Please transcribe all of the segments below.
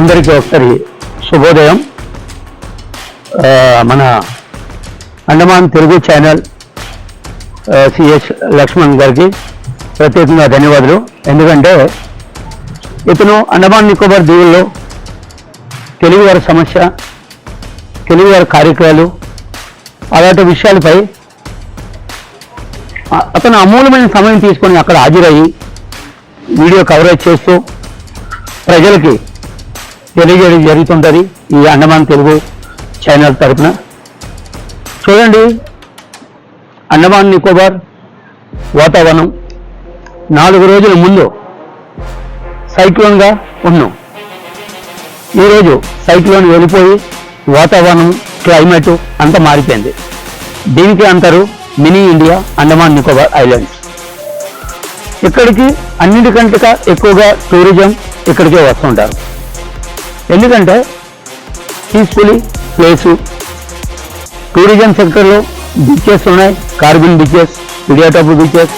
అందరికీ ఒకసారి శుభోదయం. మన అండమాన్ తెలుగు ఛానల్ సిఎస్ లక్ష్మణ్ గారికి ప్రత్యేకంగా ధన్యవాదాలు. ఎందుకంటే ఇతను అండమాన్ నికోబార్ దీవుల్లో తెలుగువారి సమస్య, తెలుగువారి కార్యక్రమాలు అలాంటి విషయాలపై అతను అమూల్యమైన సమయం తీసుకొని అక్కడ హాజరయ్యి వీడియో కవరేజ్ చేస్తూ ప్రజలకి తెలియజేయడం జరుగుతుంటుంది ఈ అండమాన్ తెలుగు ఛానల్ తరఫున. చూడండి, అండమాన్ నికోబార్ వాతావరణం 4 రోజుల ముందు సైక్లోన్గా ఉన్నాం. ఈరోజు సైక్లోన్ వెళ్ళిపోయి వాతావరణం, క్లైమేట్ అంతా మారిపోయింది. దీనికి అంటారు mini India Andaman Nicobar islands. ఇక్కడికి అన్నిటికంటే ఎక్కువగా టూరిజం ఇక్కడికే వస్తుంటారు. ఎందుకంటే పీస్ఫుల్లీ ప్లేసు, టూరిజం సెక్టర్లో బీచెస్ ఉన్నాయి. కార్బన్ బీచెస్, పిడియాటాపు బీచెస్,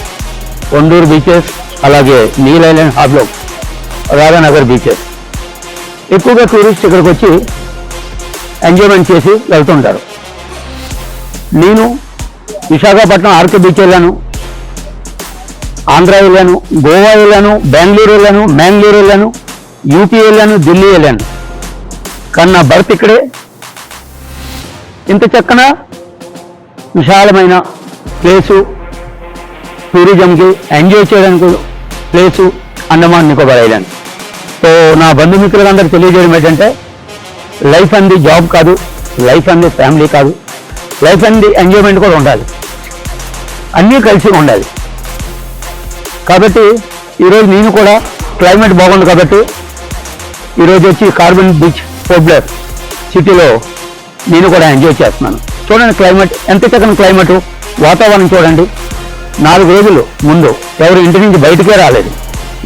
ఒండూరు బీచెస్, అలాగే నీల్ ఐలాండ్ హాబ్లో రాధానగర్ బీచెస్. ఎక్కువగా టూరిస్ట్ ఇక్కడికి వచ్చి ఎంజాయ్మెంట్ చేసి వెళ్తుంటారు. నేను విశాఖపట్నం ఆర్కే బీచ్ వెళ్ళాను, ఆంధ్ర వెళ్ళాను, గోవా వెళ్ళాను, బెంగళూరు వెళ్ళాను, మ్యాంగ్లూరు వెళ్ళాను, యూపీ వెళ్ళాను, ఢిల్లీ వెళ్ళాను. కానీ నా బర్త్ ఇక్కడే. ఇంత చక్కన విశాలమైన ప్లేసు, టూరిజంకి ఎంజాయ్ చేయడానికి place Andaman Nicobar island. So నా బంధుమిత్రులకు అందరూ తెలియజేయడం ఏంటంటే, లైఫ్ అంది జాబ్ కాదు, లైఫ్ అంది ఫ్యామిలీ కాదు, లైఫ్ అంది ఎంజాయ్మెంట్ కూడా ఉండాలి, అన్నీ కలిసి ఉండాలి. కాబట్టి ఈరోజు నేను కూడా క్లైమేట్ బాగుంది కాబట్టి ఈరోజు వచ్చి కార్బన్ బీచ్ పోబ్లర్ సిటీలో నేను కూడా ఎంజాయ్ చేస్తున్నాను. చూడండి క్లైమేట్ ఎంత చక్కని క్లైమేట్, వాతావరణం చూడండి. 4 రోజులు ముందు ఎవరు ఇంటి నుంచి బయటకే రాలేదు.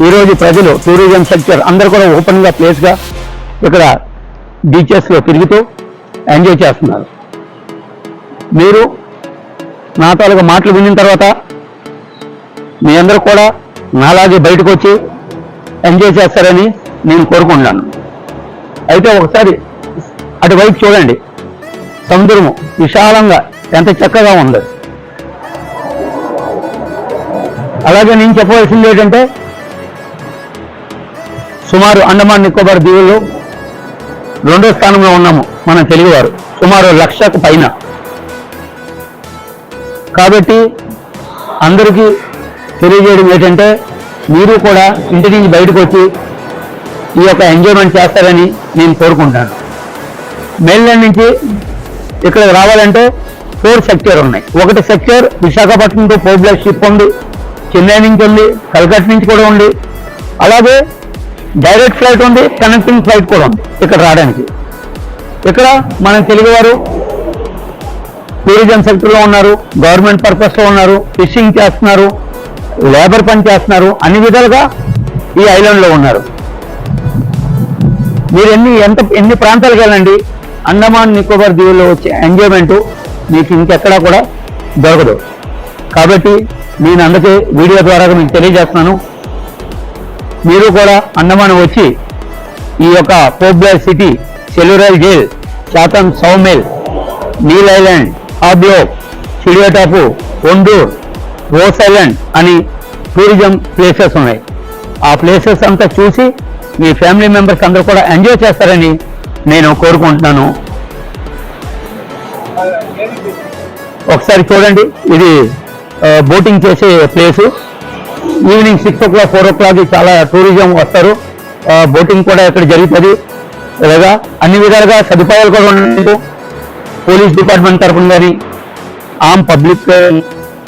ఈరోజు ప్రజలు, టూరిజం సెక్టర్ అందరూ కూడా ఓపెన్గా ప్లేస్గా ఇక్కడ బీచెస్లో తిరుగుతూ ఎంజాయ్ చేస్తున్నారు. మీరు నా తాలూకా మాటలు విన్న తర్వాత మీ అందరూ కూడా నాలాగే బయటకు వచ్చి ఎంజాయ్ చేస్తారని నేను కోరుకుంటున్నాను. అయితే ఒకసారి అటువైపు చూడండి, సముద్రము విశాలంగా ఎంత చక్కగా ఉంది. అలాగే నేను చెప్పవలసింది ఏంటంటే, సుమారు అండమాన్ నికోబార్ దీవుల్లో 2వ స్థానంలో ఉన్నాము మన తెలుగువారు, సుమారు 1,00,000కు పైన. కాబట్టి అందరికీ తెలియజేయడం ఏంటంటే, మీరు కూడా ఇంటి నుంచి బయటకు వచ్చి ఈ యొక్క ఎంజాయ్మెంట్ చేస్తారని నేను కోరుకుంటాను. మెయిన్లాండ్ నుంచి ఇక్కడ రావాలంటే 4 సెక్టర్ ఉన్నాయి. ఒకటి సెక్టర్ విశాఖపట్నంతో పోబ్లర్ షిప్ ఉంది, చెన్నై నుంచి ఉంది, కలకత్తా నుంచి కూడా ఉంది, అలాగే డైరెక్ట్ ఫ్లైట్ ఉంది, కనెక్టింగ్ ఫ్లైట్ కూడా ఉంది ఇక్కడ రావడానికి. ఇక్కడ మన తెలుగువారు టూరిజం సెక్టర్లో ఉన్నారు, గవర్నమెంట్ పర్పస్లో ఉన్నారు, ఫిషింగ్ చేస్తున్నారు, లేబర్ పని చేస్తున్నారు, అన్ని విధాలుగా ఈ ఐలాండ్లో ఉన్నారు. మీరు ఎన్ని ప్రాంతాలకు వెళ్ళండి, అండమాన్ నికోబార్ దీవుల్లో వచ్చే ఎంజాయ్మెంటు మీకు ఇంకెక్కడా కూడా దొరకదు. కాబట్టి నేను అందుకే వీడియో ద్వారా మీకు తెలియజేస్తున్నాను. మీరు కూడా అండమాన్ వచ్చి ఈ యొక్క popular city, cellular jail, Chatham saw mill, Neil island, హాబ్లో, చిడియాటాపు, ఒండూర్, రోస్ ఐలాండ్ అని టూరిజం ప్లేసెస్ ఉన్నాయి. ఆ ప్లేసెస్ అంతా చూసి మీ ఫ్యామిలీ మెంబర్స్ అందరూ కూడా ఎంజాయ్ చేస్తారని నేను కోరుకుంటున్నాను. ఒకసారి చూడండి, ఇది బోటింగ్ చేసే ప్లేసు. ఈవినింగ్ 6 o'clock 4 o'clock చాలా టూరిజం వస్తారు. బోటింగ్ కూడా ఇక్కడ జరుగుతుంది. అలాగా అన్ని విధాలుగా సదుపాయాలు కూడా ఉన్నాయి. పోలీస్ డిపార్ట్మెంట్ తరఫున కానీ ఆమ్ పబ్లిక్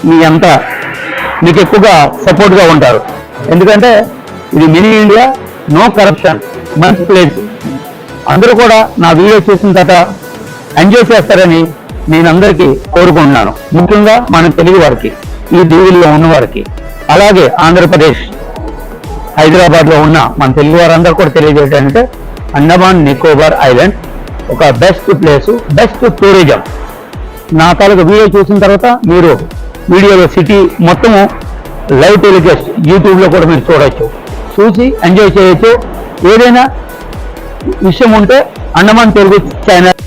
మీ అంతా మీకు ఎక్కువగా సపోర్ట్గా ఉంటారు. ఎందుకంటే ఇది మినీ ఇండియా, నో కరప్షన్, మంచి ప్లేస్. అందరూ కూడా నా వీడియో చూసిన తర్వాత ఎంజాయ్ చేస్తారని నేను అందరికీ కోరుకుంటున్నాను. ముఖ్యంగా మన తెలుగు వారికి, ఈ దీవుల్లో ఉన్నవారికి, అలాగే ఆంధ్రప్రదేశ్ హైదరాబాద్లో ఉన్న మన తెలుగు వారందరూ కూడా తెలియజేయడానికి అండమాన్ నికోబార్ ఐలాండ్ ఒక బెస్ట్ ప్లేసు, బెస్ట్ టూరిజం. నా తాలూకు వీడియో చూసిన తర్వాత మీరు వీడియోలో సిటీ మొత్తము లైవ్ టెలికాస్ట్ యూట్యూబ్లో కూడా మీరు చూడవచ్చు, చూసి ఎంజాయ్ చేయొచ్చు. ఏదైనా విషయం ఉంటే అండమాన్ తెలుగు ఛానల్